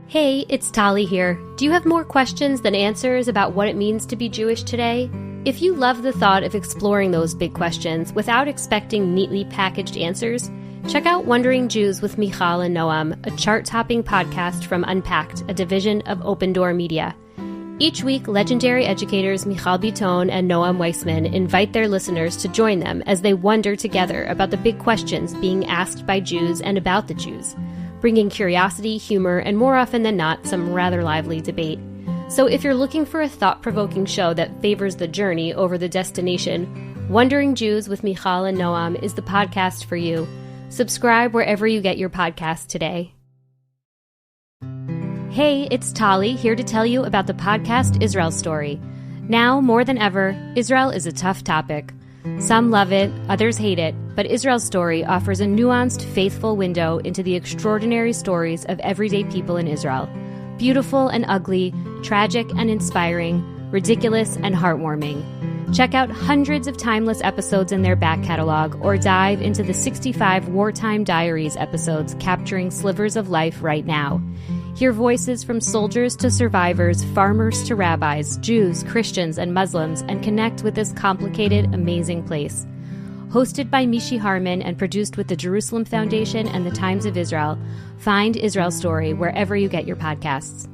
Hey, it's Tali here. Do you have more questions than answers about what it means to be Jewish today? If you love the thought of exploring those big questions without expecting neatly packaged answers, check out Wondering Jews with Michal and Noam, a chart-topping podcast from Unpacked, a division of Open Door Media. Each week, legendary educators Michal Biton and Noam Weissman invite their listeners to join them as they wonder together about the big questions being asked by Jews and about the Jews, bringing curiosity, humor, and more often than not, some rather lively debate. So if you're looking for a thought-provoking show that favors the journey over the destination, Wondering Jews with Michal and Noam is the podcast for you. Subscribe wherever you get your podcasts today. Hey, it's Tali, here to tell you about the podcast Israel Story. Now, more than ever, Israel is a tough topic. Some love it, others hate it, but Israel Story offers a nuanced, faithful window into the extraordinary stories of everyday people in Israel. Beautiful and ugly, tragic and inspiring, ridiculous and heartwarming. Check out hundreds of timeless episodes in their back catalog, or dive into the 65 Wartime Diaries episodes capturing slivers of life right now. Hear voices from soldiers to survivors, farmers to rabbis, Jews, Christians, and Muslims, and connect with this complicated, amazing place. Hosted by Mishi Harman and produced with the Jerusalem Foundation and the Times of Israel, find Israel Story wherever you get your podcasts.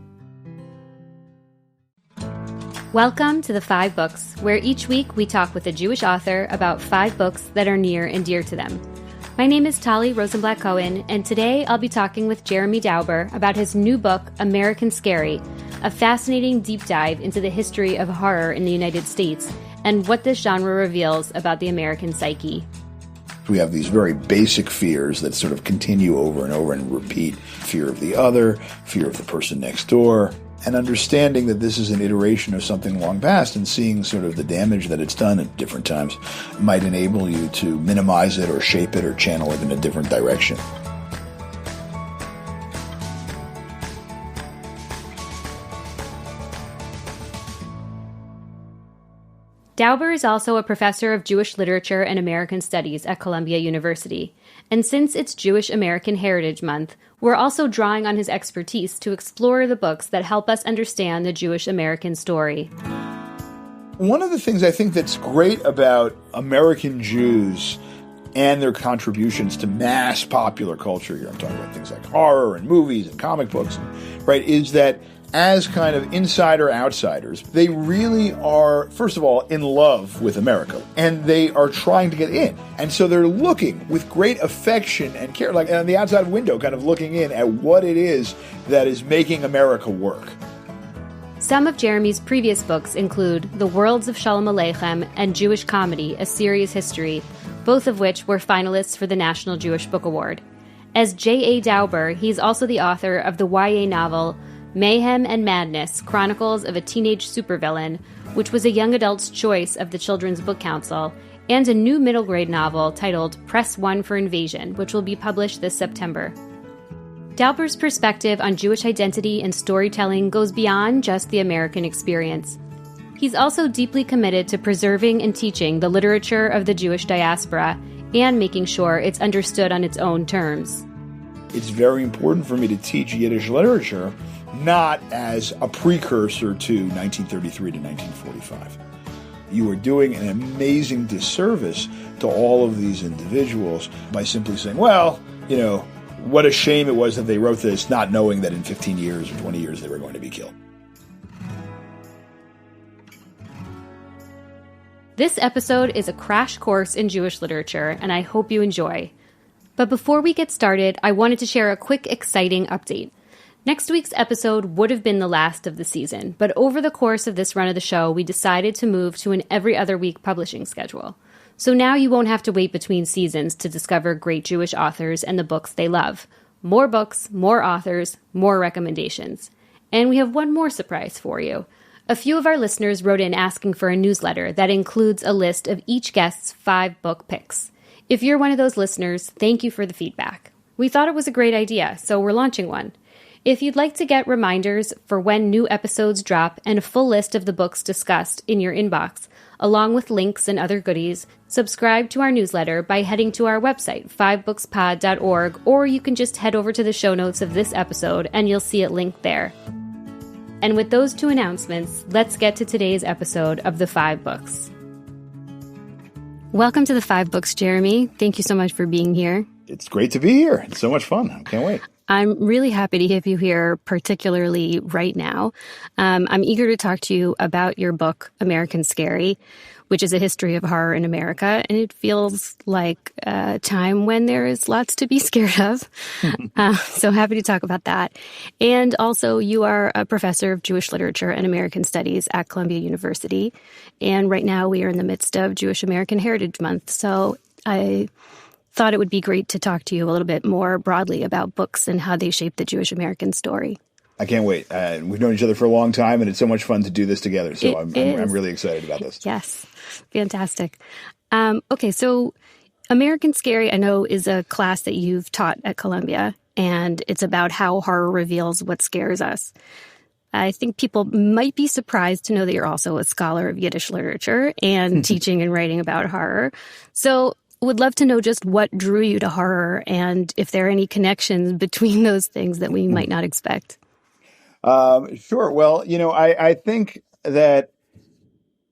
Welcome to the 5 Books, where each week we talk with a Jewish author about 5 books that are near and dear to them. My name is Tali Rosenblatt-Cohen, and today I'll be talking with Jeremy Dauber about his new book, American Scary, a fascinating deep dive into the history of horror in the United States and what this genre reveals about the American psyche. We have these very basic fears that sort of continue over and over and repeat. Fear of the other, fear of the person next door, and understanding that this is an iteration of something long past and seeing sort of the damage that it's done at different times might enable you to minimize it or shape it or channel it in a different direction. Dauber is also a professor of Jewish literature and American studies at Columbia University. And since it's Jewish American Heritage Month, we're also drawing on his expertise to explore the books that help us understand the Jewish American story. One of the things I think that's great about American Jews and their contributions to mass popular culture, here I'm talking about things like horror and movies and comic books, right, is that as kind of outsiders, they really are, first of all, in love with America, and they are trying to get in. And so they're looking with great affection and care, like on the outside window, kind of looking in at what it is that is making America work. Some of Jeremy's previous books include The Worlds of Sholem Aleichem and Jewish Comedy, A Serious History, both of which were finalists for the National Jewish Book Award. As J.A. Dauber, he's also the author of the YA novel Mayhem and Madness, Chronicles of a Teenage Supervillain, which was a young adult's choice of the Children's Book Council, and a new middle grade novel titled Press 1 for Invasion, which will be published this September. Dauber's perspective on Jewish identity and storytelling goes beyond just the American experience. He's also deeply committed to preserving and teaching the literature of the Jewish diaspora and making sure it's understood on its own terms. It's very important for me to teach Yiddish literature not as a precursor to 1933 to 1945. You are doing an amazing disservice to all of these individuals by simply saying, well, you know, what a shame it was that they wrote this, not knowing that in 15 years or 20 years they were going to be killed. This episode is a crash course in Jewish literature, and I hope you enjoy. But before we get started, I wanted to share a quick, exciting update. Next week's episode would have been the last of the season, but over the course of this run of the show, we decided to move to an every other week publishing schedule. So now you won't have to wait between seasons to discover great Jewish authors and the books they love. More books, more authors, more recommendations. And we have one more surprise for you. A few of our listeners wrote in asking for a newsletter that includes a list of each guest's 5 book picks. If you're one of those listeners, thank you for the feedback. We thought it was a great idea, so we're launching one. If you'd like to get reminders for when new episodes drop and a full list of the books discussed in your inbox, along with links and other goodies. Subscribe to our newsletter by heading to our website, fivebookspod.org, or you can just head over to the show notes of this episode and you'll see it linked there. And with those two announcements, let's get to today's episode of The Five Books. Welcome to The Five Books, Jeremy. Thank you so much for being here. It's great to be here. It's so much fun. I can't wait. I'm really happy to have you here, particularly right now. I'm eager to talk to you about your book, American Scary, which is a history of horror in America. And it feels like a time when there is lots to be scared of. So happy to talk about that. And also, you are a professor of Jewish literature and American studies at Columbia University. And right now we are in the midst of Jewish American Heritage Month. So I thought it would be great to talk to you a little bit more broadly about books and how they shape the Jewish American story. I can't wait. We've known each other for a long time, and it's so much fun to do this together. So I'm really excited about this. Yes. Fantastic. Okay, so American Scary, I know, is a class that you've taught at Columbia, and it's about how horror reveals what scares us. I think people might be surprised to know that you're also a scholar of Yiddish literature and teaching and writing about horror. So would love to know just what drew you to horror and if there are any connections between those things that we might not expect. Sure. Well, I think that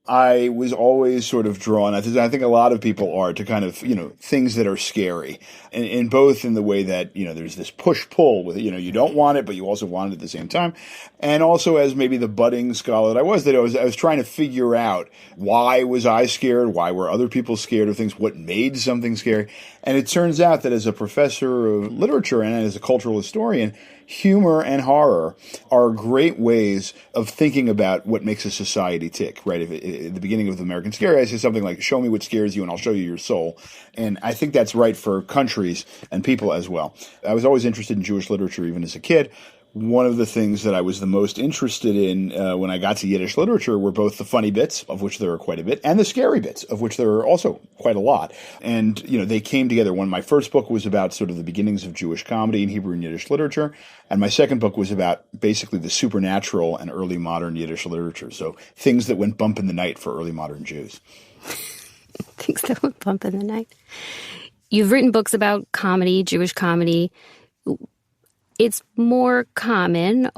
I was always sort of drawn, I think a lot of people are, to kind of, things that are scary. And both in the way that, there's this push-pull with it, you don't want it, but you also want it at the same time. And also as maybe the budding scholar that I was trying to figure out why was I scared? Why were other people scared of things? What made something scary? And it turns out that as a professor of literature and as a cultural historian, humor and horror are great ways of thinking about what makes a society tick, right? At the beginning of American Scary, I say something like, show me what scares you and I'll show you your soul. And I think that's right for countries and people as well. I was always interested in Jewish literature, even as a kid. One of the things that I was the most interested in when I got to Yiddish literature were both the funny bits, of which there are quite a bit, and the scary bits, of which there are also quite a lot. And, they came together. My first book was about sort of the beginnings of Jewish comedy in Hebrew and Yiddish literature. And my second book was about basically the supernatural and early modern Yiddish literature. So things that went bump in the night for early modern Jews. Things that went bump in the night. You've written books about comedy, Jewish comedy. It's more common,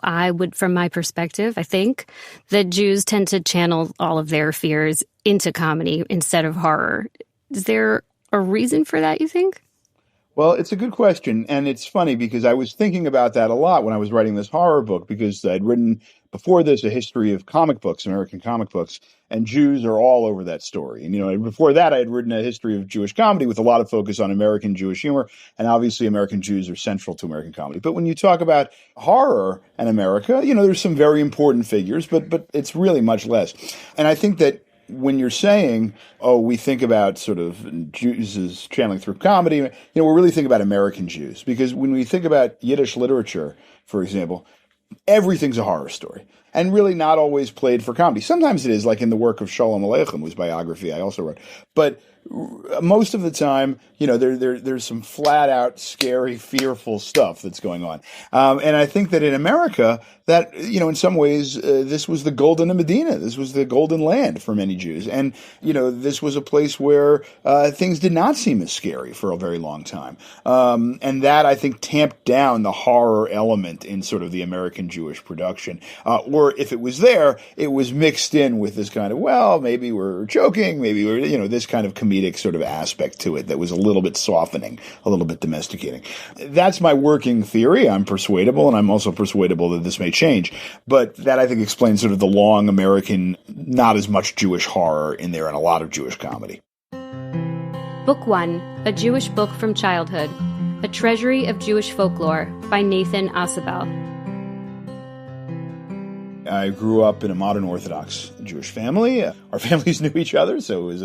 from my perspective, I think, that Jews tend to channel all of their fears into comedy instead of horror. Is there a reason for that, you think? Well, it's a good question. And it's funny because I was thinking about that a lot when I was writing this horror book, because I'd written before this a history of comic books, American comic books, and Jews are all over that story. And, before that, I had written a history of Jewish comedy with a lot of focus on American Jewish humor. And obviously, American Jews are central to American comedy. But when you talk about horror in America, there's some very important figures, but it's really much less. And I think that when you're saying, we think about sort of Jews as channeling through comedy, we're really thinking about American Jews. Because when we think about Yiddish literature, for example, everything's a horror story. And really not always played for comedy. Sometimes it is, like in the work of Sholem Aleichem, whose biography I also wrote. But most of the time, there's some flat out scary, fearful stuff that's going on. And I think that in America, that, in some ways, this was the golden Medina. This was the golden land for many Jews. And, this was a place where things did not seem as scary for a very long time. And that, I think, tamped down the horror element in sort of the American Jewish production. Or if it was there, it was mixed in with this kind of, maybe we're joking, maybe we're, this kind of comedic sort of aspect to it that was a little bit softening, a little bit domesticating. That's my working theory. I'm persuadable, and I'm also persuadable that this may change. But that, I think, explains sort of the long American, not as much Jewish horror in there and a lot of Jewish comedy. Book 1, A Jewish Book from Childhood, A Treasury of Jewish Folklore by Nathan Asabel. I grew up in a modern Orthodox Jewish family. Our families knew each other, so it was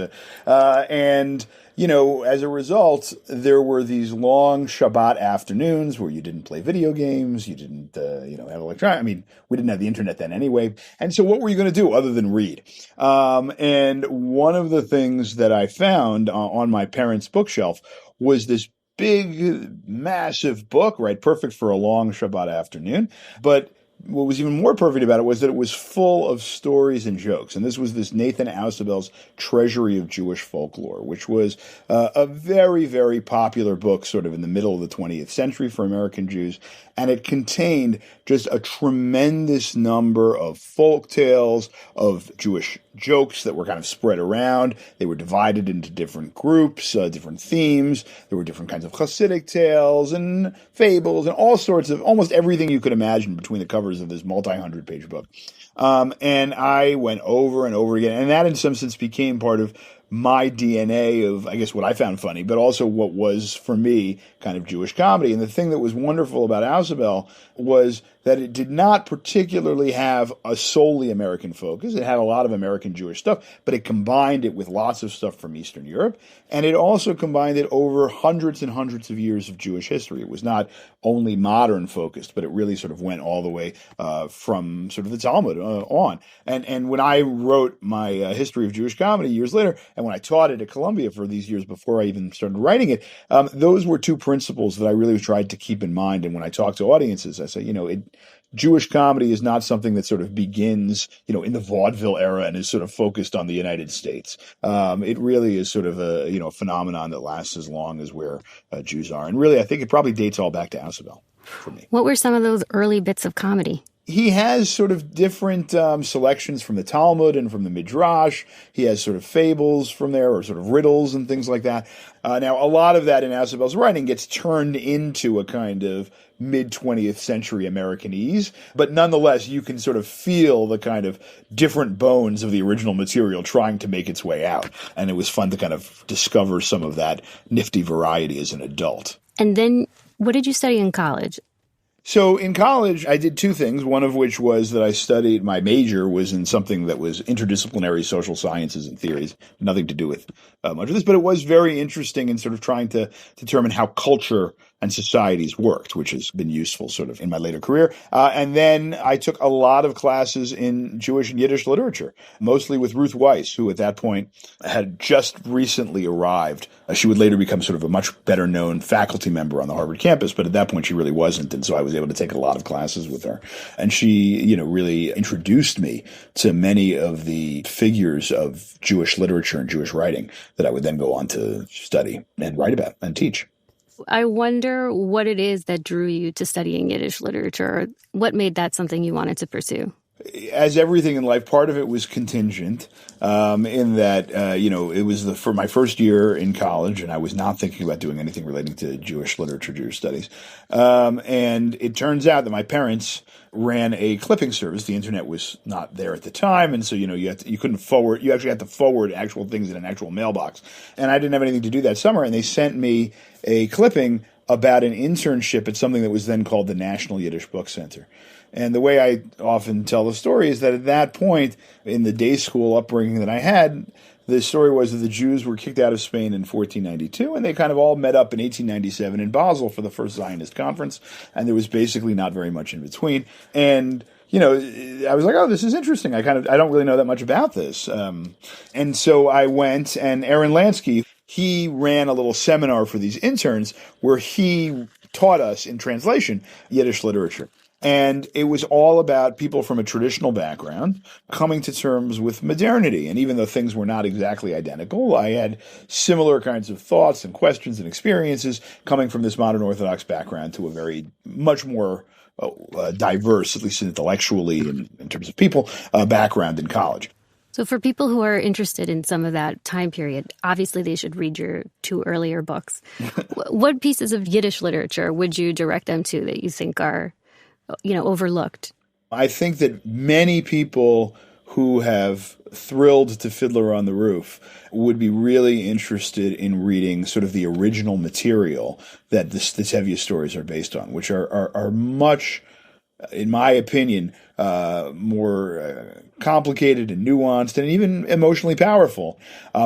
and as a result, there were these long Shabbat afternoons where you didn't play video games, you didn't, have electronic. I mean, we didn't have the internet then anyway. And so what were you going to do other than read? And one of the things that I found on my parents' bookshelf was this big, massive book, right? Perfect for a long Shabbat afternoon. But what was even more perfect about it was that it was full of stories and jokes. And this was this Nathan Ausubel's Treasury of Jewish Folklore, which was a very, very popular book sort of in the middle of the 20th century for American Jews. And it contained just a tremendous number of folk tales, of Jewish jokes that were kind of spread around. They were divided into different groups, different themes. There were different kinds of Hasidic tales and fables and all sorts of almost everything you could imagine between the covers of this multi-hundred-page book. And I went over and over again. And that in some sense became part of my DNA of, I guess, what I found funny, but also what was, for me, kind of Jewish comedy. And the thing that was wonderful about Ausubel was that it did not particularly have a solely American focus. It had a lot of American Jewish stuff, but it combined it with lots of stuff from Eastern Europe. And it also combined it over hundreds and hundreds of years of Jewish history. It was not only modern focused, but it really sort of went all the way from sort of the Talmud on. And when I wrote my history of Jewish comedy years later, and when I taught it at Columbia for these years before I even started writing it, those were two principles that I really tried to keep in mind. And when I talk to audiences, I say, Jewish comedy is not something that sort of begins, in the vaudeville era and is sort of focused on the United States. It really is sort of a phenomenon that lasts as long as where Jews are. And really, I think it probably dates all back to Ausubel for me. What were some of those early bits of comedy? He has sort of different selections from the Talmud and from the Midrash. He has sort of fables from there, or sort of riddles and things like that. Now, a lot of that in Ausubel's writing gets turned into a kind of mid-20th century Americanese, but nonetheless, you can sort of feel the kind of different bones of the original material trying to make its way out. And it was fun to kind of discover some of that nifty variety as an adult. And then, what did you study in college? So in college, I did two things, one of which was that I studied, my major was in something that was interdisciplinary social sciences and theories, nothing to do with much of this, but it was very interesting in sort of trying to determine how culture and societies worked, which has been useful sort of in my later career. And then I took a lot of classes in Jewish and Yiddish literature, mostly with Ruth Weiss, who at that point had just recently arrived. She would later become sort of a much better known faculty member on the Harvard campus, but at that point she really wasn't. And so I was able to take a lot of classes with her. And she, really introduced me to many of the figures of Jewish literature and Jewish writing that I would then go on to study and write about and teach. I wonder what it is that drew you to studying Yiddish literature. What made that something you wanted to pursue? As everything in life, part of it was contingent in that, it was for my first year in college, and I was not thinking about doing anything relating to Jewish literature, Jewish studies. And it turns out that my parents ran a clipping service. The internet was not there at the time, and so you couldn't forward. You actually had to forward actual things in an actual mailbox. And I didn't have anything to do that summer, and they sent me a clipping about an internship at something that was then called the National Yiddish Book Center. And the way I often tell the story is that at that point, in the day school upbringing that I had, the story was that the Jews were kicked out of Spain in 1492, and they kind of all met up in 1897 in Basel for the first Zionist conference, and there was basically not very much in between. And I was like, oh, this is interesting. I don't really know that much about this. And so I went, and Aaron Lansky, he ran a little seminar for these interns where he taught us in translation Yiddish literature. And it was all about people from a traditional background coming to terms with modernity. And even though things were not exactly identical, I had similar kinds of thoughts and questions and experiences coming from this modern Orthodox background to a very much more diverse, at least intellectually and in terms of people, background in college. So for people who are interested in some of that time period, obviously they should read your two earlier books. What pieces of Yiddish literature would you direct them to that you think are overlooked? I think that many people who have thrilled to Fiddler on the Roof would be really interested in reading sort of the original material that the Tevye stories are based on, which are much, in my opinion, more complicated and nuanced and even emotionally powerful.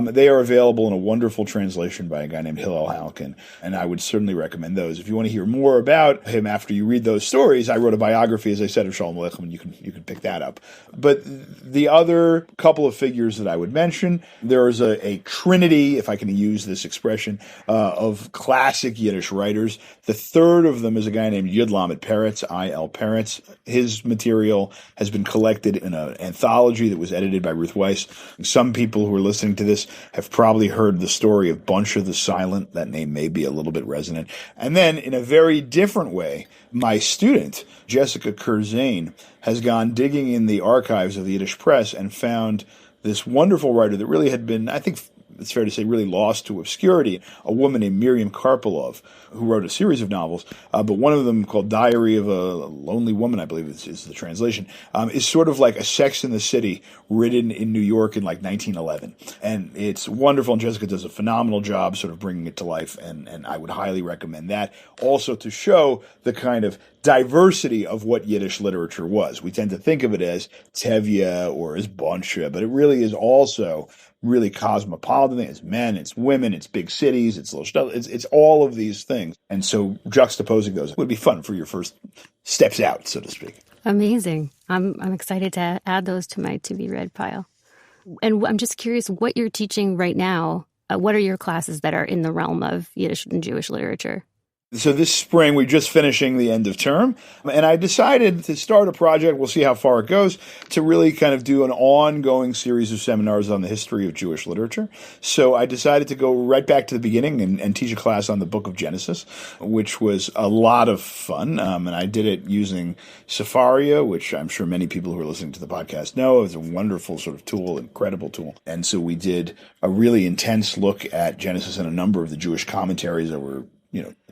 They are available in a wonderful translation by a guy named Hillel Halkin, and I would certainly recommend those. If you want to hear more about him after you read those stories, I wrote a biography, as I said, of Sholem Aleichem, and you can pick that up. But the other couple of figures that I would mention, there is a trinity, if I can use this expression, of classic Yiddish writers. The third of them is a guy named Yudlamet Peretz, I.L. Peretz. His material has been collected in an anthology that was edited by Ruth Weiss. Some people who are listening to this have probably heard the story of Buncher the Silent. That name may be a little bit resonant. And then, in a very different way, my student, Jessica Kurzane, has gone digging in the archives of the Yiddish press and found this wonderful writer that really had been, I think it's fair to say, really lost to obscurity, a woman named Miriam Karpilov, who wrote a series of novels, but one of them, called Diary of a Lonely Woman, I believe is the translation, is sort of like a Sex and the City written in New York in like 1911. And it's wonderful, and Jessica does a phenomenal job sort of bringing it to life, and I would highly recommend that. Also to show the kind of diversity of what Yiddish literature was. We tend to think of it as Tevye or as Buncher, but it really is also really cosmopolitan. It's men, it's women, it's big cities, it's little stuff. It's all of these things. And so juxtaposing those would be fun for your first steps out, so to speak. Amazing. I'm excited to add those to my to-be-read pile. And I'm just curious what you're teaching right now. What are your classes that are in the realm of Yiddish and Jewish literature? So this spring, we're just finishing the end of term, and I decided to start a project, we'll see how far it goes, to really kind of do an ongoing series of seminars on the history of Jewish literature. So I decided to go right back to the beginning and teach a class on the book of Genesis, which was a lot of fun, and I did it using Sepharia, which I'm sure many people who are listening to the podcast know is a wonderful sort of tool, incredible tool. And so we did a really intense look at Genesis and a number of the Jewish commentaries that were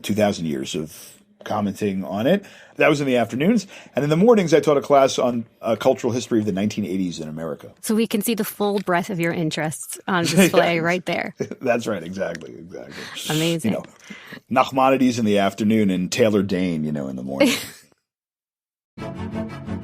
2,000 years of commenting on it. That was in the afternoons. And in the mornings, I taught a class on cultural history of the 1980s in America. So we can see the full breadth of your interests on display right there. That's right. Exactly. Amazing. Nachmanides in the afternoon and Taylor Dane, in the morning.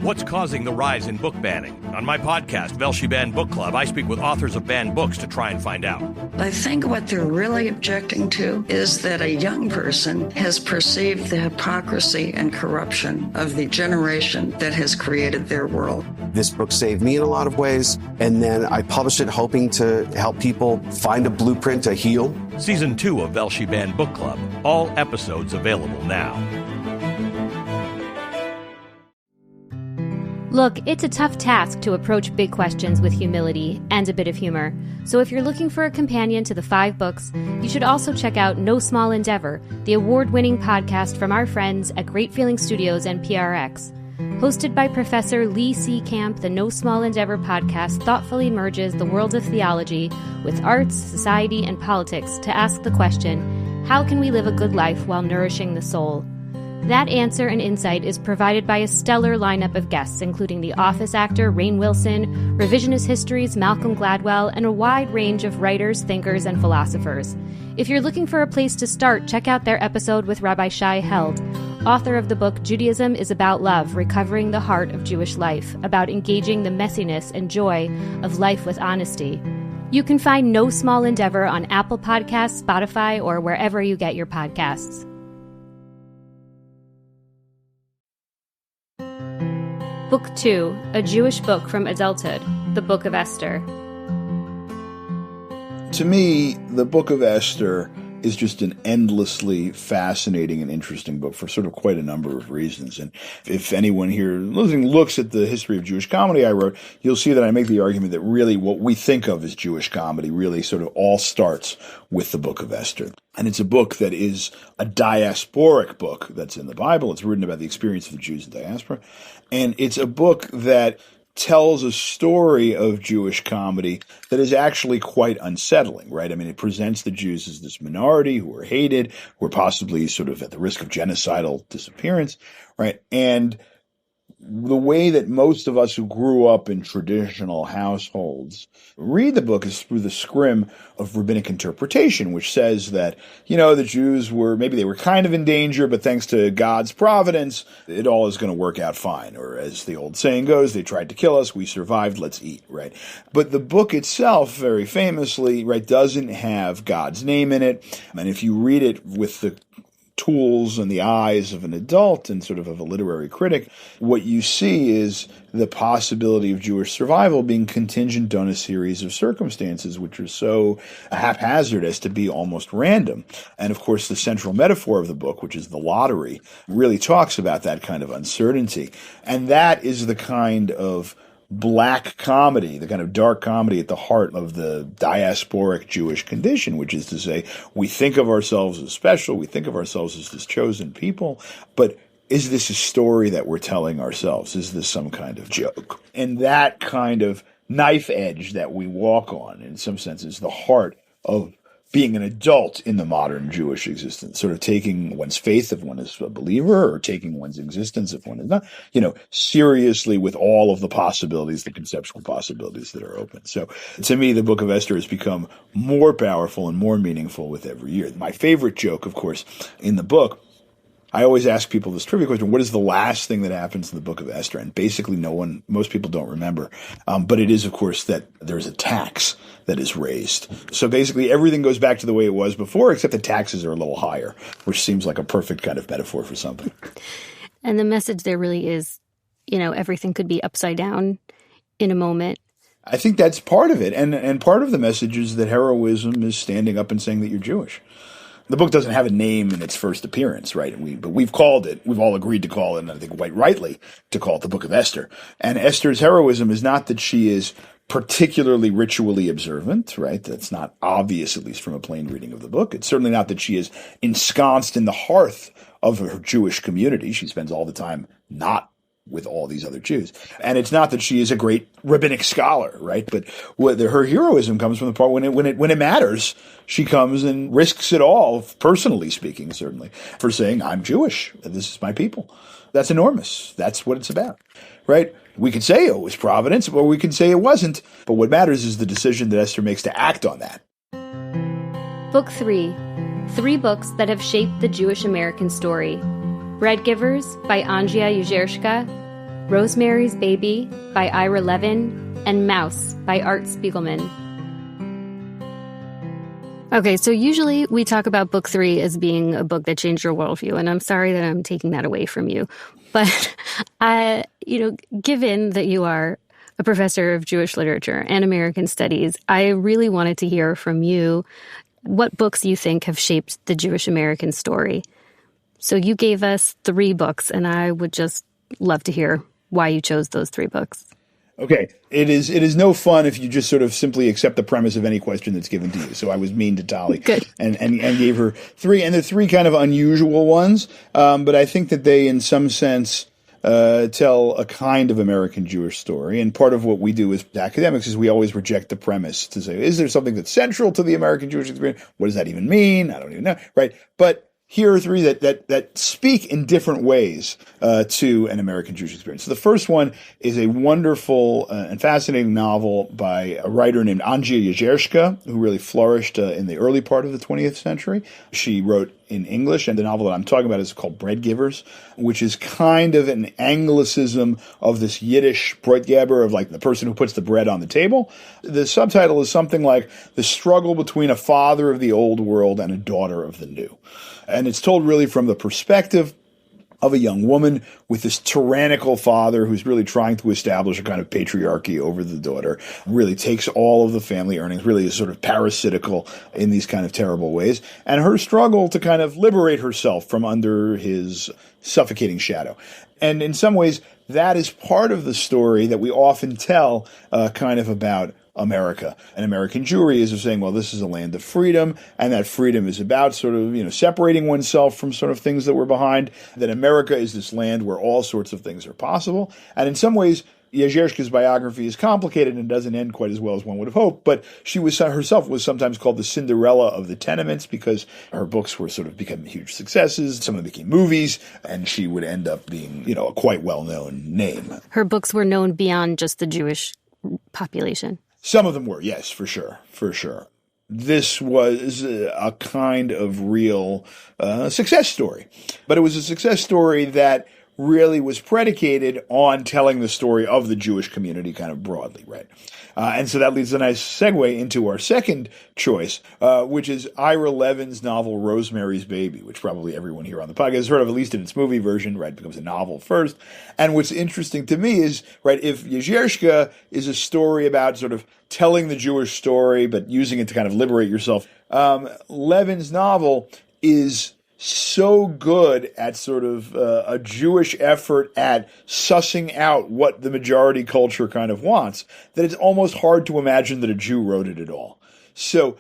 What's causing the rise in book banning? On my podcast, Velshi Banned Book Club, I speak with authors of banned books to try and find out. I think what they're really objecting to is that a young person has perceived the hypocrisy and corruption of the generation that has created their world. This book saved me in a lot of ways, and then I published it hoping to help people find a blueprint to heal. Season 2 of Velshi Banned Book Club. All episodes available now. Look, it's a tough task to approach big questions with humility and a bit of humor. So if you're looking for a companion to the 5 books, you should also check out No Small Endeavor, the award-winning podcast from our friends at Great Feeling Studios and PRX. Hosted by Professor Lee C. Camp, the No Small Endeavor podcast thoughtfully merges the worlds of theology with arts, society, and politics to ask the question, how can we live a good life while nourishing the soul? That answer and insight is provided by a stellar lineup of guests, including The Office actor Rainn Wilson, Revisionist History's Malcolm Gladwell, and a wide range of writers, thinkers, and philosophers. If you're looking for a place to start, check out their episode with Rabbi Shai Held, author of the book Judaism is About Love, Recovering the Heart of Jewish Life, about engaging the messiness and joy of life with honesty. You can find No Small Endeavor on Apple Podcasts, Spotify, or wherever you get your podcasts. Book 2, A Jewish Book from Adulthood, The Book of Esther. To me, the Book of Esther is just an endlessly fascinating and interesting book for sort of quite a number of reasons. And if anyone here listening looks at the history of Jewish comedy I wrote, you'll see that I make the argument that really what we think of as Jewish comedy really sort of all starts with the Book of Esther. And it's a book that is a diasporic book that's in the Bible. It's written about the experience of the Jews in diaspora. And it's a book that tells a story of Jewish comedy that is actually quite unsettling, right? I mean, it presents the Jews as this minority who are hated, who are possibly sort of at the risk of genocidal disappearance, right? And the way that most of us who grew up in traditional households read the book is through the scrim of rabbinic interpretation, which says that, the Jews maybe they were kind of in danger, but thanks to God's providence, it all is going to work out fine. Or as the old saying goes, they tried to kill us, we survived, let's eat, right? But the book itself, very famously, right, doesn't have God's name in it. And if you read it with the tools and the eyes of an adult and sort of a literary critic, what you see is the possibility of Jewish survival being contingent on a series of circumstances which are so haphazard as to be almost random. And of course, the central metaphor of the book, which is the lottery, really talks about that kind of uncertainty. And that is the kind of black comedy, the kind of dark comedy at the heart of the diasporic Jewish condition, which is to say, we think of ourselves as special, we think of ourselves as this chosen people, but is this a story that we're telling ourselves? Is this some kind of joke? And that kind of knife edge that we walk on, in some sense, is the heart of being an adult in the modern Jewish existence, sort of taking one's faith if one is a believer, or taking one's existence if one is not, seriously with all of the possibilities, the conceptual possibilities that are open. So to me, the Book of Esther has become more powerful and more meaningful with every year. My favorite joke, of course, in the book, I always ask people this trivia question: what is the last thing that happens in the Book of Esther? And basically most people don't remember. But it is, of course, that there's a tax that is raised. So basically everything goes back to the way it was before, except the taxes are a little higher, which seems like a perfect kind of metaphor for something. And the message there really is, everything could be upside down in a moment. I think that's part of it. And part of the message is that heroism is standing up and saying that you're Jewish. The book doesn't have a name in its first appearance, right? But we've all agreed to call it, and I think quite rightly, to call it the Book of Esther. And Esther's heroism is not that she is particularly ritually observant, right? That's not obvious, at least from a plain reading of the book. It's certainly not that she is ensconced in the hearth of her Jewish community. She spends all the time not with all these other Jews. And it's not that she is a great rabbinic scholar, right? But her heroism comes from the part when it matters, she comes and risks it all, personally speaking, certainly, for saying, I'm Jewish, and this is my people. That's enormous. That's what it's about, right? We could say it was providence, or we could say it wasn't. But what matters is the decision that Esther makes to act on that. Book 3, 3 books that have shaped the Jewish American story. Bread Givers by Andrea Jezierska, Rosemary's Baby by Ira Levin, and Mouse by Art Spiegelman. Okay, so usually we talk about book 3 as being a book that changed your worldview, and I'm sorry that I'm taking that away from you. But, given that you are a professor of Jewish literature and American studies, I really wanted to hear from you what books you think have shaped the Jewish American story. So you gave us 3 books, and I would just love to hear why you chose those 3 books. Okay. It is no fun if you just sort of simply accept the premise of any question that's given to you. So I was mean to Tali. Good. And gave her 3, and they're 3 kind of unusual ones. But I think that they, in some sense, tell a kind of American Jewish story. And part of what we do as academics is we always reject the premise to say, is there something that's central to the American Jewish experience? What does that even mean? I don't even know. Right. But here are 3 that speak in different ways to an American Jewish experience. So the first one is a wonderful and fascinating novel by a writer named Andrea Jezierska, who really flourished in the early part of the 20th century. She wrote in English, and the novel that I'm talking about is called Bread Givers, which is kind of an Anglicism of this Yiddish Brotgeber, of like the person who puts the bread on the table. The subtitle is something like The Struggle Between a Father of the Old World and a Daughter of the New. And it's told really from the perspective of a young woman with this tyrannical father who's really trying to establish a kind of patriarchy over the daughter, really takes all of the family earnings, really is sort of parasitical in these kind of terrible ways, and her struggle to kind of liberate herself from under his suffocating shadow. And in some ways, that is part of the story that we often tell kind of about America. And American Jewry is of saying, well, this is a land of freedom, and that freedom is about sort of, separating oneself from sort of things that we're behind, that America is this land where all sorts of things are possible. And in some ways, Jezierska's biography is complicated and doesn't end quite as well as one would have hoped, but she was herself was sometimes called the Cinderella of the tenements because her books were sort of become huge successes. Some of them became movies, and she would end up being, a quite well-known name. Her books were known beyond just the Jewish population. Some of them were, yes, for sure. This was a kind of real success story, but it was a success story that really was predicated on telling the story of the Jewish community kind of broadly, right? And so that leads a nice segue into our second choice, which is Ira Levin's novel Rosemary's Baby, which probably everyone here on the podcast has heard of, at least in its movie version, right? It becomes a novel first. And what's interesting to me is, right, if Jezierska is a story about sort of telling the Jewish story, but using it to kind of liberate yourself, Levin's novel is so good at sort of a Jewish effort at sussing out what the majority culture kind of wants, that it's almost hard to imagine that a Jew wrote it at all. So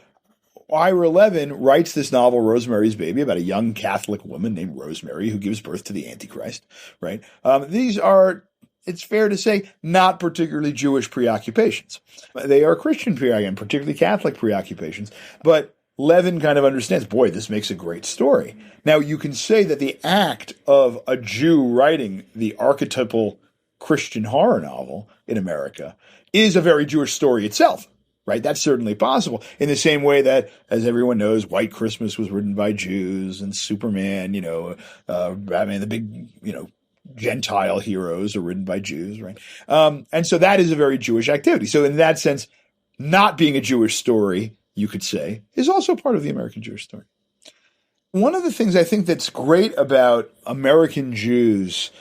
Ira Levin writes this novel, Rosemary's Baby, about a young Catholic woman named Rosemary who gives birth to the Antichrist, right? These are, it's fair to say, not particularly Jewish preoccupations. They are Christian preoccupations, particularly Catholic preoccupations, but Levin kind of understands, boy, this makes a great story. Now, you can say that the act of a Jew writing the archetypal Christian horror novel in America is a very Jewish story itself, right? That's certainly possible. In the same way that, as everyone knows, White Christmas was written by Jews, and Superman, Batman, the big, Gentile heroes are written by Jews, right? And so that is a very Jewish activity. So in that sense, not being a Jewish story, you could say, is also part of the American Jewish story. One of the things I think that's great about American Jews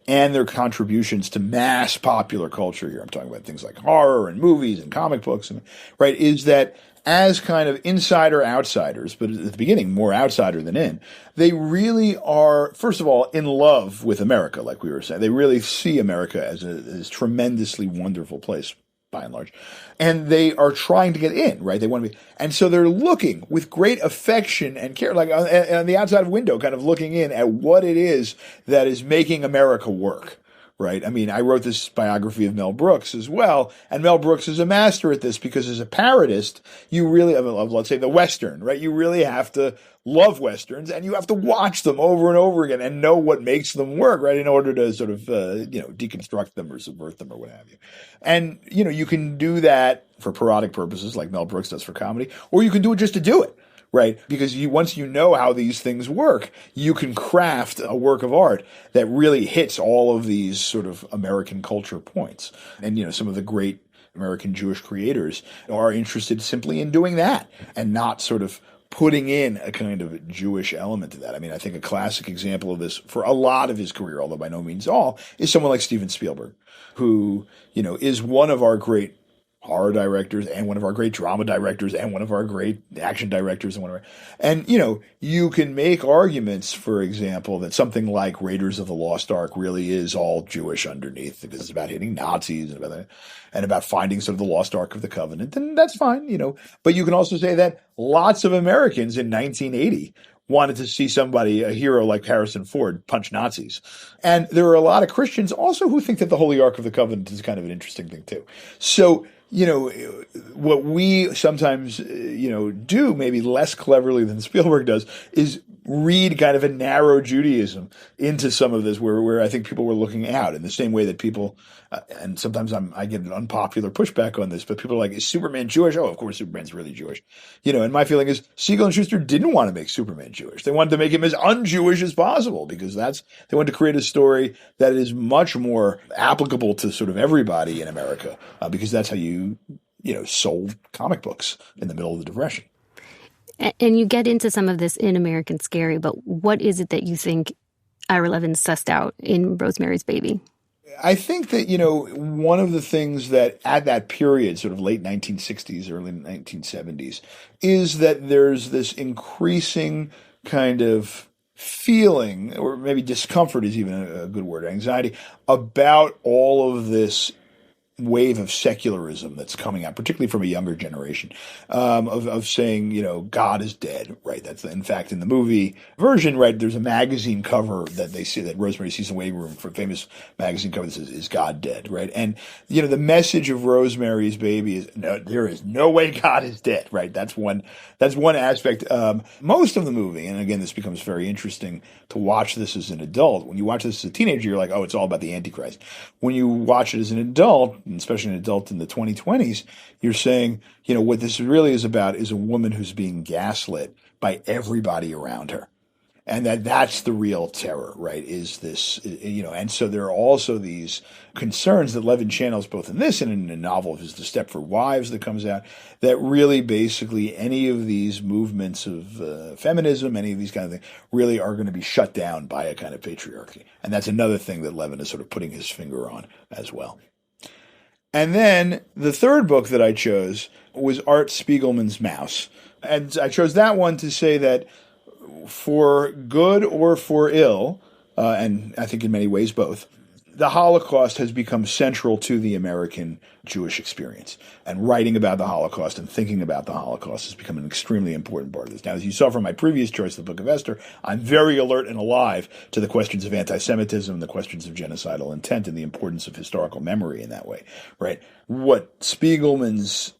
and their contributions to mass popular culture here, I'm talking about things like horror and movies and comic books, right, is that as kind of insider outsiders, but at the beginning more outsider than in, they really are, first of all, in love with America, like we were saying. They really see America as a tremendously wonderful place, by and large. And they are trying to get in, right? They want to be, and so they're looking with great affection and care, like on the outside window, kind of looking in at what it is that is making America work, right? I mean, I wrote this biography of Mel Brooks as well, and Mel Brooks is a master at this because as a parodist, you really, let's say the Western, right? You really have to love Westerns, and you have to watch them over and over again and know what makes them work, right, in order to sort of, deconstruct them or subvert them or what have you. And, you can do that for parodic purposes like Mel Brooks does for comedy, or you can do it just to do it, right? Because once you know how these things work, you can craft a work of art that really hits all of these sort of American culture points. And, some of the great American Jewish creators are interested simply in doing that and not sort of putting in a kind of Jewish element to that. I mean, I think a classic example of this for a lot of his career, although by no means all, is someone like Steven Spielberg, who, is one of our great horror directors and one of our great drama directors and one of our great action directors and you can make arguments, for example, that something like Raiders of the Lost Ark really is all Jewish underneath because it's about hitting Nazis and about finding sort of the Lost Ark of the Covenant, and that's fine, but you can also say that lots of Americans in 1980 wanted to see a hero like Harrison Ford, punch Nazis. And there are a lot of Christians also who think that the Holy Ark of the Covenant is kind of an interesting thing too. So, what we sometimes, do maybe less cleverly than Spielberg does is read kind of a narrow Judaism into some of this where I think people were looking out in the same way that people, and sometimes I get an unpopular pushback on this, but people are like, is Superman Jewish? Oh, of course Superman's really Jewish. And my feeling is Siegel and Schuster didn't want to make Superman Jewish. They wanted to make him as un-Jewish as possible because they wanted to create a story that is much more applicable to sort of everybody in America because that's how you sold comic books in the middle of the Depression. And you get into some of this in American Scary, but what is it that you think Ira Levin sussed out in Rosemary's Baby? I think that, one of the things that at that period, sort of late 1960s, early 1970s, is that there's this increasing kind of feeling, or maybe discomfort is even a good word, anxiety, about all of this wave of secularism that's coming out, particularly from a younger generation, of saying, God is dead, right? That's in fact in the movie version, right? There's a magazine cover that they see that Rosemary sees in the waiting room for a famous magazine cover that says, "Is God dead?" Right? And the message of Rosemary's Baby is, no, there is no way God is dead, right? That's one aspect. Most of the movie, and again, this becomes very interesting to watch this as an adult. When you watch this as a teenager, you're like, oh, it's all about the Antichrist. When you watch it as an adult, and especially an adult in the 2020s, you're saying, what this really is about is a woman who's being gaslit by everybody around her. And that's the real terror, right, is this, and so there are also these concerns that Levin channels both in this and in a novel of his The Stepford Wives that comes out, that really basically any of these movements of feminism, any of these kind of things, really are going to be shut down by a kind of patriarchy. And that's another thing that Levin is sort of putting his finger on as well. And then the third book that I chose was Art Spiegelman's Mouse. And I chose that one to say that for good or for ill, and I think in many ways both, the Holocaust has become central to the American Jewish experience. And writing about the Holocaust and thinking about the Holocaust has become an extremely important part of this. Now, as you saw from my previous choice, the Book of Esther, I'm very alert and alive to the questions of anti-Semitism, the questions of genocidal intent, and the importance of historical memory in that way, right? What Spiegelman's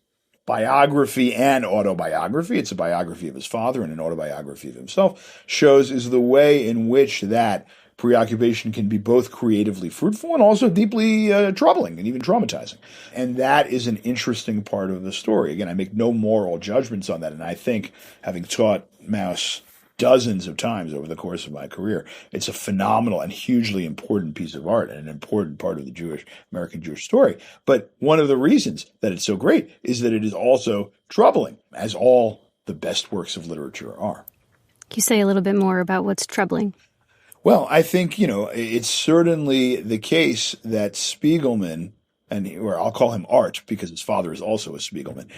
biography and autobiography, it's a biography of his father and an autobiography of himself, shows is the way in which that preoccupation can be both creatively fruitful and also deeply troubling and even traumatizing. And that is an interesting part of the story. Again, I make no moral judgments on that. And I think, having taught Mouse dozens of times over the course of my career, it's a phenomenal and hugely important piece of art and an important part of the American Jewish story. But one of the reasons that it's so great is that it is also troubling, as all the best works of literature are. Can you say a little bit more about what's troubling? Well, I think, it's certainly the case that Spiegelman, or I'll call him Art because his father is also a Spiegelman,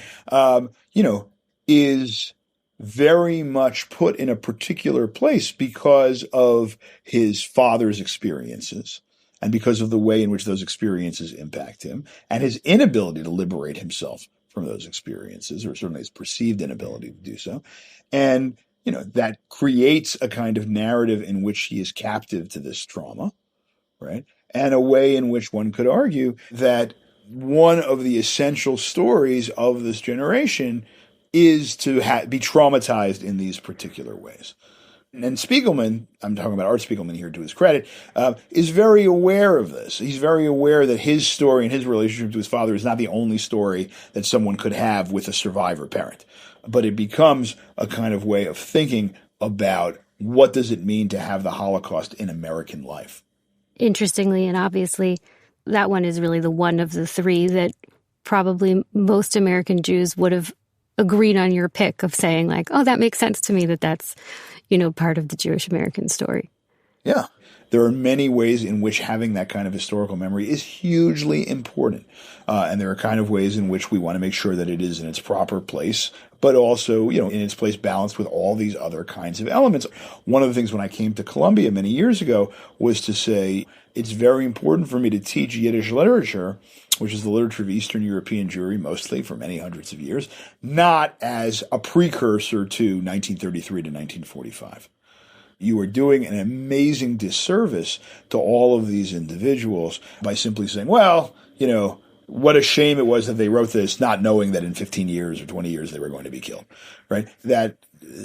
is very much put in a particular place because of his father's experiences and because of the way in which those experiences impact him and his inability to liberate himself from those experiences, or certainly his perceived inability to do so. And that creates a kind of narrative in which he is captive to this trauma, right? And a way in which one could argue that one of the essential stories of this generation is to be traumatized in these particular ways. And Spiegelman, I'm talking about Art Spiegelman here to his credit, is very aware of this. He's very aware that his story and his relationship to his father is not the only story that someone could have with a survivor parent. But it becomes a kind of way of thinking about what does it mean to have the Holocaust in American life. Interestingly and obviously, that one is really the one of the three that probably most American Jews would have agreed on your pick of saying like, oh, that makes sense to me that's, part of the Jewish American story. Yeah. There are many ways in which having that kind of historical memory is hugely important. And there are kind of ways in which we want to make sure that it is in its proper place, but also, in its place balanced with all these other kinds of elements. One of the things when I came to Columbia many years ago was to say, it's very important for me to teach Yiddish literature, which is the literature of Eastern European Jewry, mostly for many hundreds of years, not as a precursor to 1933 to 1945. You are doing an amazing disservice to all of these individuals by simply saying, well, what a shame it was that they wrote this not knowing that in 15 years or 20 years they were going to be killed, right? That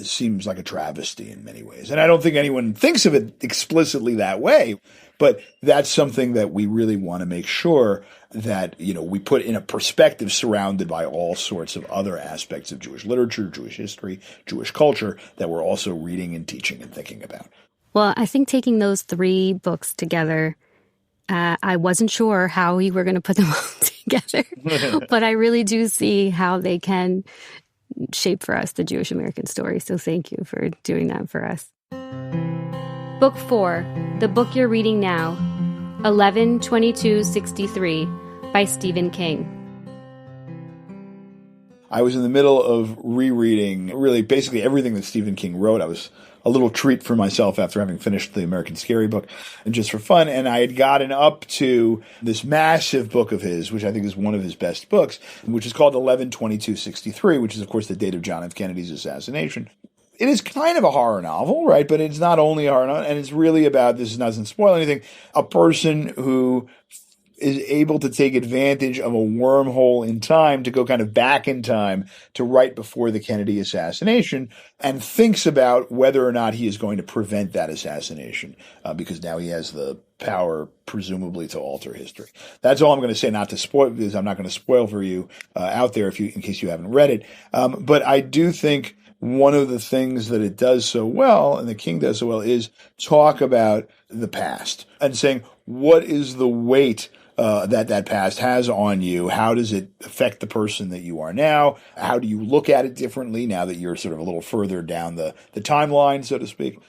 seems like a travesty in many ways. And I don't think anyone thinks of it explicitly that way, but that's something that we really want to make sure that, we put in a perspective surrounded by all sorts of other aspects of Jewish literature, Jewish history, Jewish culture that we're also reading and teaching and thinking about. Well, I think taking those three books together, I wasn't sure how you were going to put them all together, but I really do see how they can shape for us the Jewish American story. So thank you for doing that for us. Book 4, the book you're reading now, 11/22/63 by Stephen King. I was in the middle of rereading really basically everything that Stephen King wrote. I was a little treat for myself after having finished the American Scary book, and just for fun. And I had gotten up to this massive book of his, which I think is one of his best books, which is called 11/22/63, which is, of course, the date of John F. Kennedy's assassination. It is kind of a horror novel, right? But it's not only a horror novel, and it's really about, this doesn't spoil anything, a person who is able to take advantage of a wormhole in time to go kind of back in time to right before the Kennedy assassination, and thinks about whether or not he is going to prevent that assassination, because now he has the power, presumably, to alter history. That's all I'm going to say, not to spoil, because I'm not going to spoil for you out there in case you haven't read it. But I do think one of the things that it does so well, and the King does so well, is talk about the past and saying, what is the weight that past has on you? How does it affect the person that you are now? How do you look at it differently now that you're sort of a little further down the timeline, so to speak?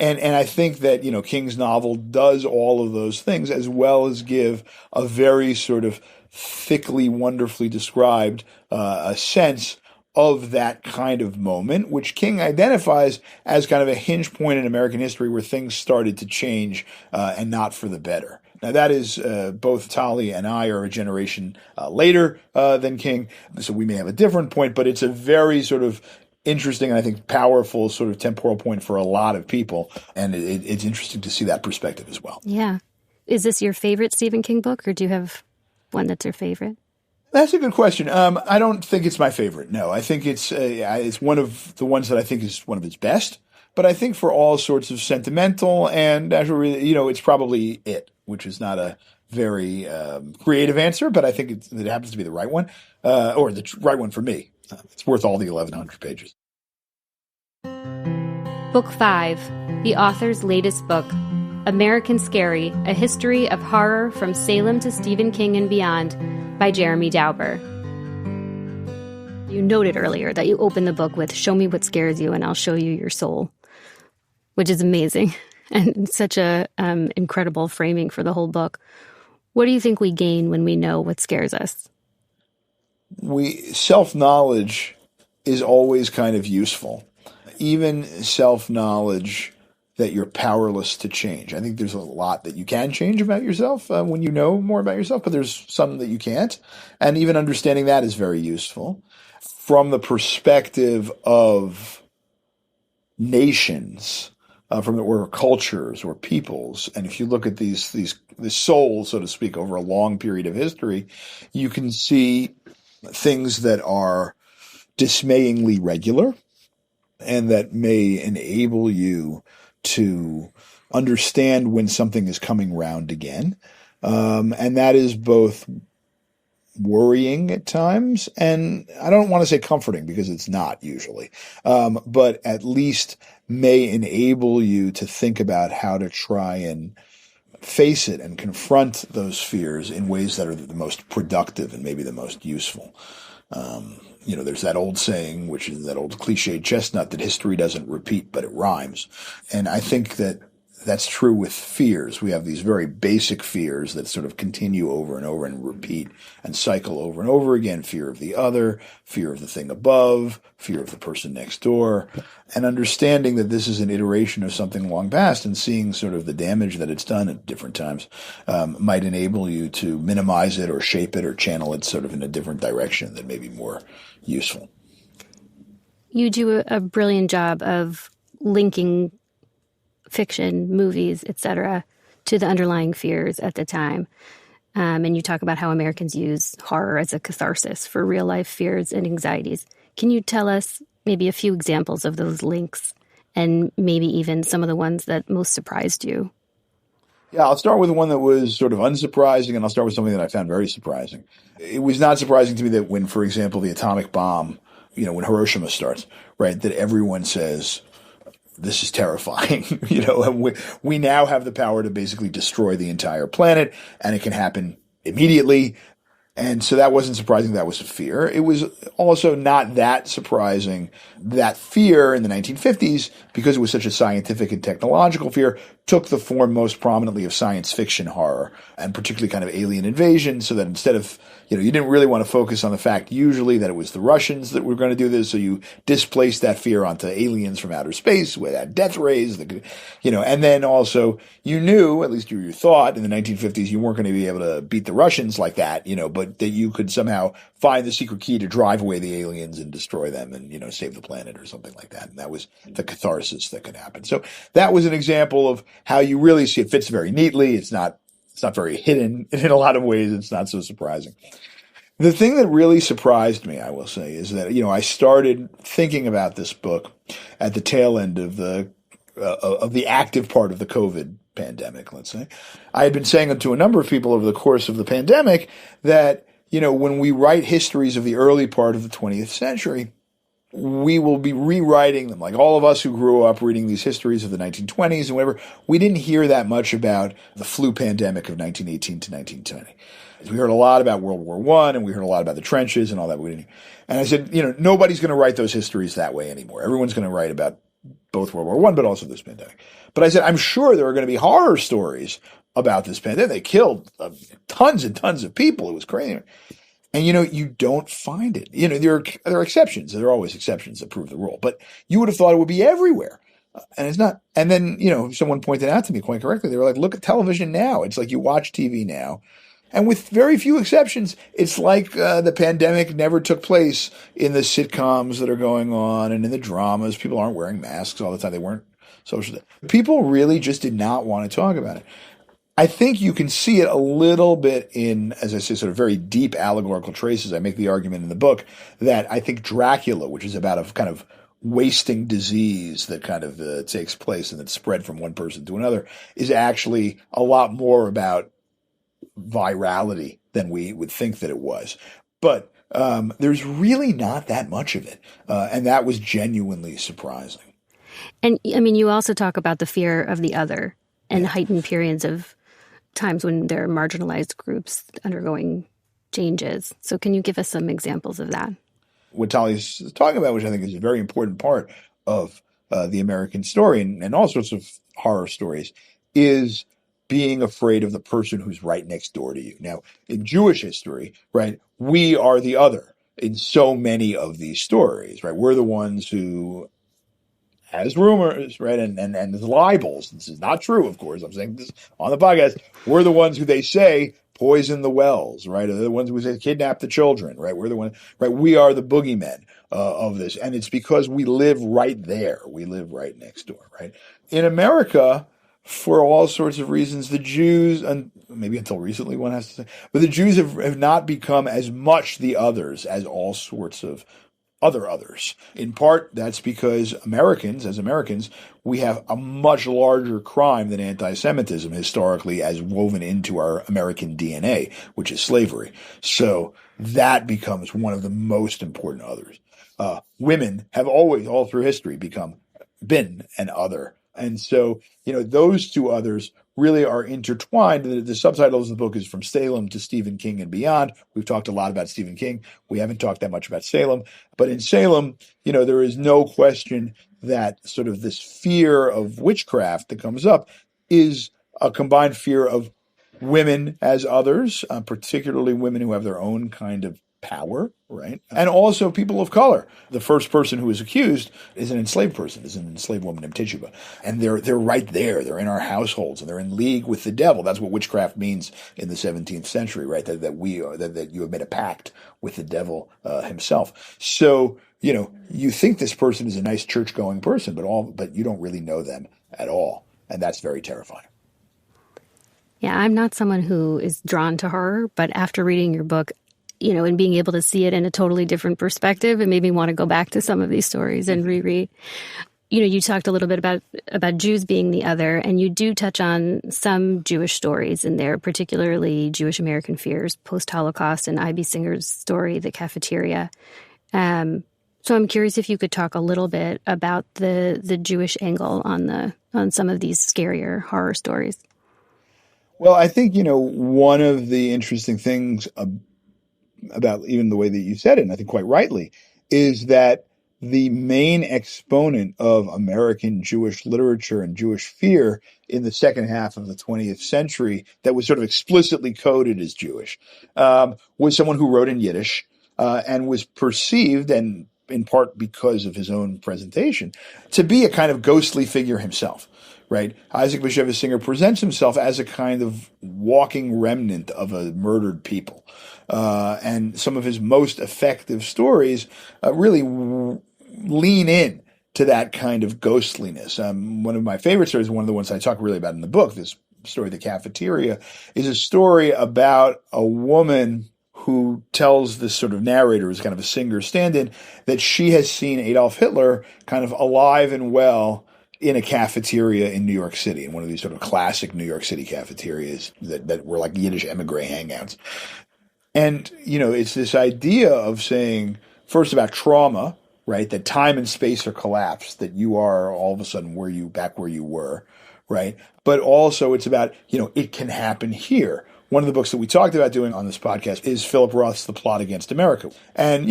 And I think that, King's novel does all of those things, as well as give a very sort of thickly, wonderfully described a sense of that kind of moment, which King identifies as kind of a hinge point in American history where things started to change, and not for the better. Now, that is, both Tali and I are a generation later than King, so we may have a different point, but it's a very sort of interesting and I think powerful sort of temporal point for a lot of people, and it's interesting to see that perspective as well. Yeah. Is this your favorite Stephen King book, or do you have one that's your favorite? That's a good question. I don't think it's my favorite. No, I think it's one of the ones that I think is one of its best. But I think for all sorts of sentimental and actually, it's probably it, which is not a very creative answer, but I think it happens to be the right one, or the right one for me. It's worth all the 1,100 pages. Book 5, the author's latest book, American Scary, A History of Horror from Salem to Stephen King and Beyond, by Jeremy Dauber. You noted earlier that you opened the book with, show me what scares you and I'll show you your soul, which is amazing and such a incredible framing for the whole book. What do you think we gain when we know what scares us? Self-knowledge is always kind of useful. Even self-knowledge that you're powerless to change. I think there's a lot that you can change about yourself when you know more about yourself, but there's some that you can't. And even understanding that is very useful. From the perspective of nations, or cultures or peoples, and if you look at the soul, so to speak, over a long period of history, you can see things that are dismayingly regular and that may enable you to understand when something is coming round again. And that is both worrying at times, and I don't want to say comforting because it's not usually, but at least may enable you to think about how to try and face it and confront those fears in ways that are the most productive and maybe the most useful. There's that old saying, which is that old cliched chestnut, that history doesn't repeat, but it rhymes. And I think that that's true with fears. We have these very basic fears that sort of continue over and over and repeat and cycle over and over again. Fear of the other, fear of the thing above, fear of the person next door, and understanding that this is an iteration of something long past and seeing sort of the damage that it's done at different times might enable you to minimize it or shape it or channel it sort of in a different direction that may be more useful. You do a brilliant job of linking fiction, movies, etc., to the underlying fears at the time. And you talk about how Americans use horror as a catharsis for real-life fears and anxieties. Can you tell us maybe a few examples of those links and maybe even some of the ones that most surprised you? Yeah, I'll start with one that was sort of unsurprising, and I'll start with something that I found very surprising. It was not surprising to me that when, for example, the atomic bomb, when Hiroshima starts, right, that everyone says, this is terrifying, and we now have the power to basically destroy the entire planet, and it can happen immediately. And so that wasn't surprising. That was a fear. It was also not that surprising that fear in the 1950s, because it was such a scientific and technological fear, took the form most prominently of science fiction horror, and particularly kind of alien invasion, so that instead of, you didn't really want to focus on the fact usually that it was the Russians that were going to do this, so you displaced that fear onto aliens from outer space with that death rays, and then also you knew, at least you thought in the 1950s, you weren't going to be able to beat the Russians like that, but that you could somehow find the secret key to drive away the aliens and destroy them and, save the planet or something like that. And that was the catharsis that could happen. So that was an example of how you really see it fits very neatly. It's not very hidden. In a lot of ways, it's not so surprising. The thing that really surprised me, I will say, is that, I started thinking about this book at the tail end of the active part of the COVID pandemic, let's say. I had been saying to a number of people over the course of the pandemic that, when we write histories of the early part of the 20th century, we will be rewriting them. Like all of us who grew up reading these histories of the 1920s and whatever, we didn't hear that much about the flu pandemic of 1918 to 1920. We heard a lot about World War I, and we heard a lot about the trenches and all that. And I said, nobody's going to write those histories that way anymore. Everyone's going to write about both World War I, but also this pandemic. But I said, I'm sure there are going to be horror stories about this pandemic. They killed tons and tons of people. It was crazy. And, you don't find it. There are exceptions. There are always exceptions that prove the rule. But you would have thought it would be everywhere. And it's not. And then, someone pointed out to me quite correctly, they were like, look at television now. It's like you watch TV now. And with very few exceptions, it's like the pandemic never took place in the sitcoms that are going on and in the dramas. People aren't wearing masks all the time. They weren't social. People really just did not want to talk about it. I think you can see it a little bit in, as I say, sort of very deep allegorical traces. I make the argument in the book that I think Dracula, which is about a kind of wasting disease that kind of takes place and that's spread from one person to another, is actually a lot more about virality than we would think that it was. But there's really not that much of it. And that was genuinely surprising. And I mean, you also talk about the fear of the other and heightened periods of times when there are marginalized groups undergoing changes. So can you give us some examples of that? What Tali's talking about, which I think is a very important part of the American story and all sorts of horror stories, is being afraid of the person who's right next door to you. Now, in Jewish history, right, we are the other in so many of these stories, right? We're the ones who has rumors, right, and libels. This is not true, of course. I'm saying this on the podcast. We're the ones who they say poison the wells, right? They're the ones who say kidnap the children, right? We're the ones, right? We are the boogeymen of this. And it's because we live right there. We live right next door, right? In America, for all sorts of reasons, the Jews, and maybe until recently one has to say, but the Jews have not become as much the others as all sorts of others. In part, that's because as Americans, we have a much larger crime than anti-Semitism historically as woven into our American DNA, which is slavery. So that becomes one of the most important others. Women have always, all through history, been an other. And so, those two others really are intertwined. The subtitles of the book is From Salem to Stephen King and Beyond. We've talked a lot about Stephen King. We haven't talked that much about Salem. But in Salem, there is no question that sort of this fear of witchcraft that comes up is a combined fear of women as others, particularly women who have their own kind of power, right? And also people of color. The first person who is accused is an enslaved person, is an enslaved woman named Tituba. And they're right there. They're in our households and they're in league with the devil. That's what witchcraft means in the 17th century, right? That you have made a pact with the devil himself. So, you think this person is a nice church-going person, but you don't really know them at all. And that's very terrifying. Yeah, I'm not someone who is drawn to horror, but after reading your book, and being able to see it in a totally different perspective, it made me want to go back to some of these stories and reread. You talked a little bit about Jews being the other, and you do touch on some Jewish stories in there, particularly Jewish American fears, post-Holocaust, and I.B. Singer's story, The Cafeteria. So I'm curious if you could talk a little bit about the Jewish angle on some of these scarier horror stories. Well, I think, one of the interesting things about even the way that you said it, and I think quite rightly, is that the main exponent of American Jewish literature and Jewish fear in the second half of the 20th century that was sort of explicitly coded as Jewish, was someone who wrote in Yiddish and was perceived, and in part because of his own presentation, to be a kind of ghostly figure himself. Right, Isaac Bashevis Singer presents himself as a kind of walking remnant of a murdered people, and some of his most effective stories really lean in to that kind of ghostliness. One of my favorite stories, one of the ones I talk really about in the book, this story, The Cafeteria, is a story about a woman who tells this sort of narrator, who's kind of a singer stand-in, that she has seen Adolf Hitler kind of alive and well in a cafeteria in New York City, in one of these sort of classic New York City cafeterias that were like Yiddish emigre hangouts. And, it's this idea of saying, first about trauma, right, that time and space are collapsed, that you are all of a sudden back where you were, right? But also it's about, it can happen here. One of the books that we talked about doing on this podcast is Philip Roth's The Plot Against America. And,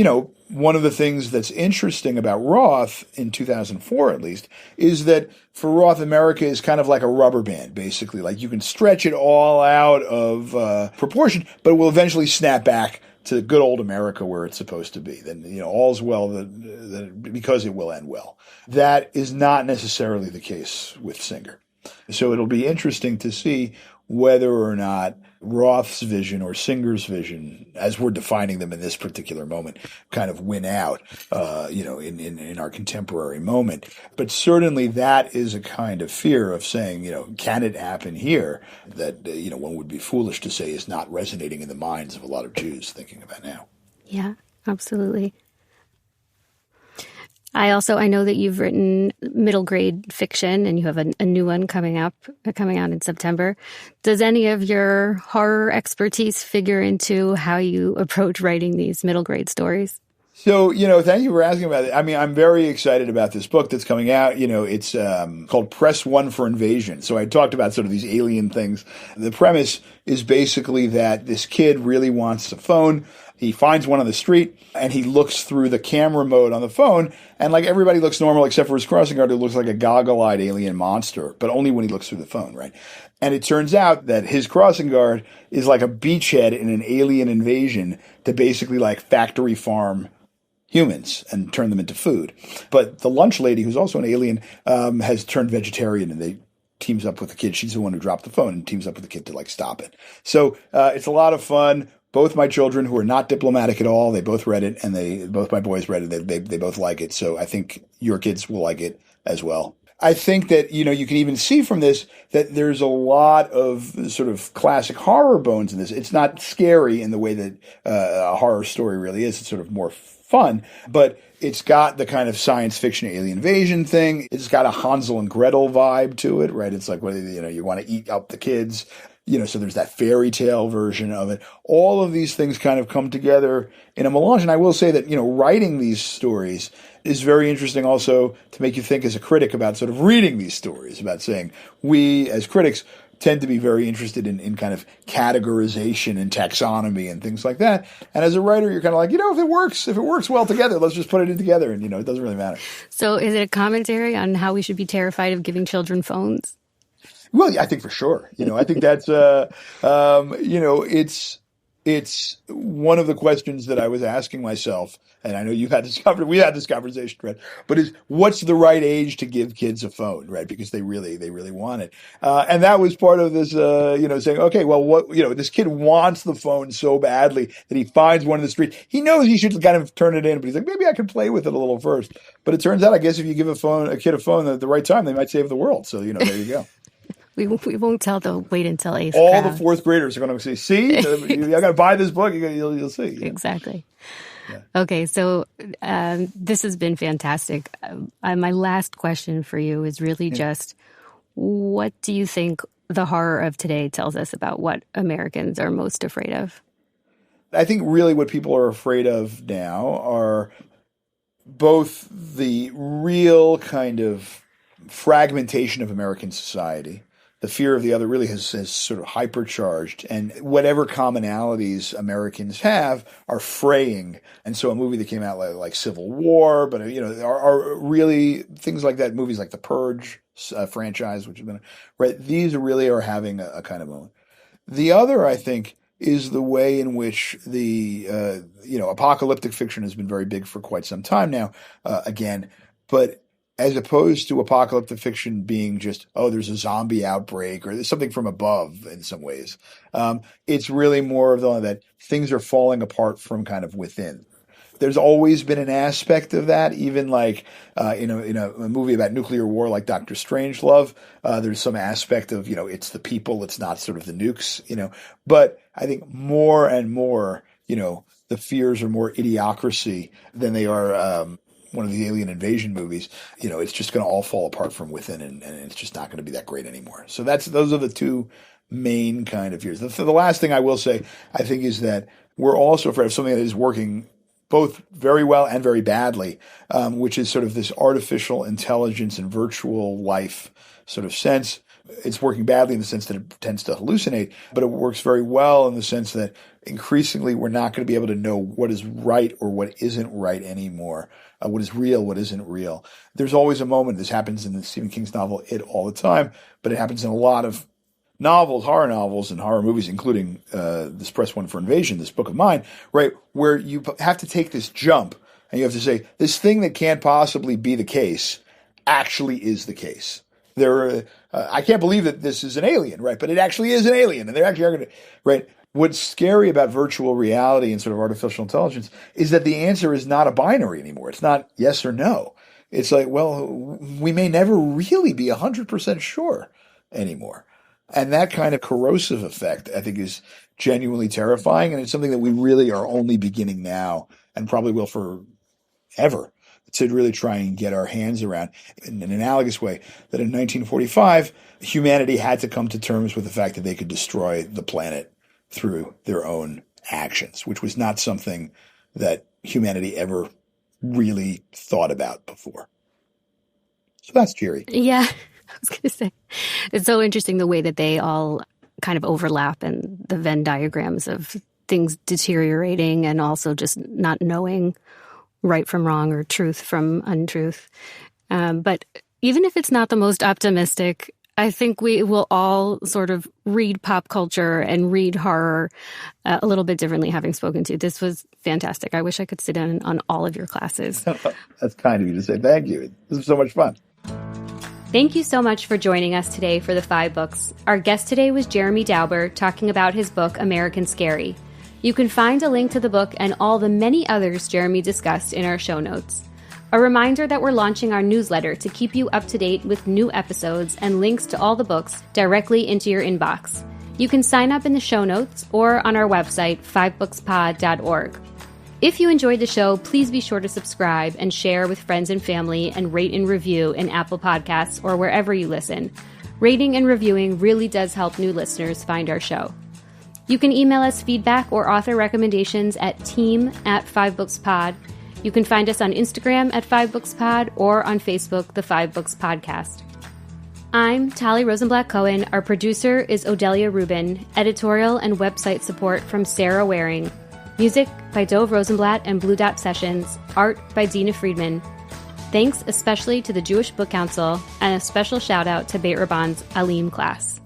one of the things that's interesting about Roth, in 2004 at least, is that for Roth, America is kind of like a rubber band, basically. Like you can stretch it all out of proportion, but it will eventually snap back to good old America where it's supposed to be. Then, all's well because it will end well. That is not necessarily the case with Singer. So it'll be interesting to see whether or not Roth's vision or Singer's vision, as we're defining them in this particular moment, kind of win out, in our contemporary moment. But certainly that is a kind of fear of saying, can it happen here, that, one would be foolish to say is not resonating in the minds of a lot of Jews thinking about now. Yeah, absolutely. I know that you've written middle grade fiction, and you have a new one coming out in September. Does any of your horror expertise figure into how you approach writing these middle grade stories? So, thank you for asking about it. I mean, I'm very excited about this book that's coming out. It's called Press 1 for Invasion. So I talked about sort of these alien things. The premise is basically that this kid really wants a phone. He finds one on the street, and he looks through the camera mode on the phone, and like everybody looks normal except for his crossing guard, who looks like a goggle-eyed alien monster, but only when he looks through the phone, right? And it turns out that his crossing guard is like a beachhead in an alien invasion to basically like factory farm humans and turn them into food. But the lunch lady, who's also an alien, has turned vegetarian, and they teams up with the kid. She's the one who dropped the phone and teams up with the kid to like stop it. So it's a lot of fun. Both my children, who are not diplomatic at all, they both read it, and both my boys read it. They both like it. So I think your kids will like it as well. I think that, you can even see from this that there's a lot of sort of classic horror bones in this. It's not scary in the way that a horror story really is. It's sort of more fun, but it's got the kind of science fiction alien invasion thing. It's got a Hansel and Gretel vibe to it, right? It's like, you want to eat up the kids. So there's that fairy tale version of it. All of these things kind of come together in a melange. And I will say that, writing these stories is very interesting also to make you think as a critic about sort of reading these stories, about saying we as critics tend to be very interested in kind of categorization and taxonomy and things like that. And as a writer, you're kind of like, if it works well together, let's just put it in together. And, it doesn't really matter. So is it a commentary on how we should be terrified of giving children phones? Well, yeah, I think for sure. I think that's, it's one of the questions that I was asking myself, and I know we had this conversation, right? But is what's the right age to give kids a phone, right? Because they really want it. And that was part of this, saying, okay, well, this kid wants the phone so badly that he finds one in the street. He knows he should kind of turn it in, but he's like, maybe I could play with it a little first. But it turns out, I guess if you give a kid a phone at the right time, they might save the world. So, there you go. We won't tell them, wait until 8th grade. All the fourth graders are going to say, see, you got to buy this book, you'll see. Yeah. Exactly. Yeah. Okay, so this has been fantastic. My last question for you is really just, what do you think the horror of today tells us about what Americans are most afraid of? I think really what people are afraid of now are both the real kind of fragmentation of American society, the fear of the other really has sort of hypercharged, and whatever commonalities Americans have are fraying. And so a movie that came out like Civil War, but are really things like that. Movies like the Purge franchise, which has been right. These really are having a kind of moment. The other, I think, is the way in which the apocalyptic fiction has been very big for quite some time now. But as opposed to apocalyptic fiction being just, there's a zombie outbreak or there's something from above in some ways. It's really more of that things are falling apart from kind of within. There's always been an aspect of that, even like in a movie about nuclear war like Dr. Strangelove, there's some aspect of, it's the people, it's not sort of the nukes, But I think more and more, the fears are more idiocracy than they are one of the alien invasion movies. It's just going to all fall apart from within, and it's just not going to be that great anymore. So those are the two main kind of fears. The last thing I will say, I think, is that we're also afraid of something that is working both very well and very badly, which is sort of this artificial intelligence and virtual life sort of sense. It's working badly in the sense that it tends to hallucinate, but it works very well in the sense that increasingly we're not going to be able to know what is right or what isn't right anymore, what is real, what isn't real. There's always a moment. This happens in the Stephen King's novel It all the time, but it happens in a lot of horror novels and horror movies, including this Press One for Invasion, this book of mine, right, where you have to take this jump and you have to say, this thing that can't possibly be the case actually is the case. I can't believe that this is an alien, right? But it actually is an alien, and they're actually are going to, right? What's scary about virtual reality and sort of artificial intelligence is that the answer is not a binary anymore. It's not yes or no. It's like, well, we may never really be 100% sure anymore. And that kind of corrosive effect, I think, is genuinely terrifying, and it's something that we really are only beginning now, and probably will forever, to really try and get our hands around in an analogous way that in 1945, humanity had to come to terms with the fact that they could destroy the planet through their own actions, which was not something that humanity ever really thought about before. So that's cheery. Yeah, I was going to say, it's so interesting the way that they all kind of overlap and the Venn diagrams of things deteriorating and also just not knowing right from wrong or truth from untruth. But even if it's not the most optimistic, I think we will all sort of read pop culture and read horror a little bit differently, having spoken to you. This was fantastic. I wish I could sit in on all of your classes. That's kind of you to say. Thank you. This was so much fun. Thank you so much for joining us today for the 5 books. Our guest today was Jeremy Dauber, talking about his book, American Scary. You can find a link to the book and all the many others Jeremy discussed in our show notes. A reminder that we're launching our newsletter to keep you up to date with new episodes and links to all the books directly into your inbox. You can sign up in the show notes or on our website, 5bookspod.org. If you enjoyed the show, please be sure to subscribe and share with friends and family and rate and review in Apple Podcasts or wherever you listen. Rating and reviewing really does help new listeners find our show. You can email us feedback or author recommendations at team@5bookspod. You can find us on Instagram at 5bookspod or on Facebook, The 5 Books Podcast. I'm Tali Rosenblatt-Cohen. Our producer is Odelia Rubin. Editorial and website support from Sarah Waring. Music by Dove Rosenblatt and Blue Dot Sessions. Art by Dina Friedman. Thanks especially to the Jewish Book Council, and a special shout out to Beit Rabban's Alim class.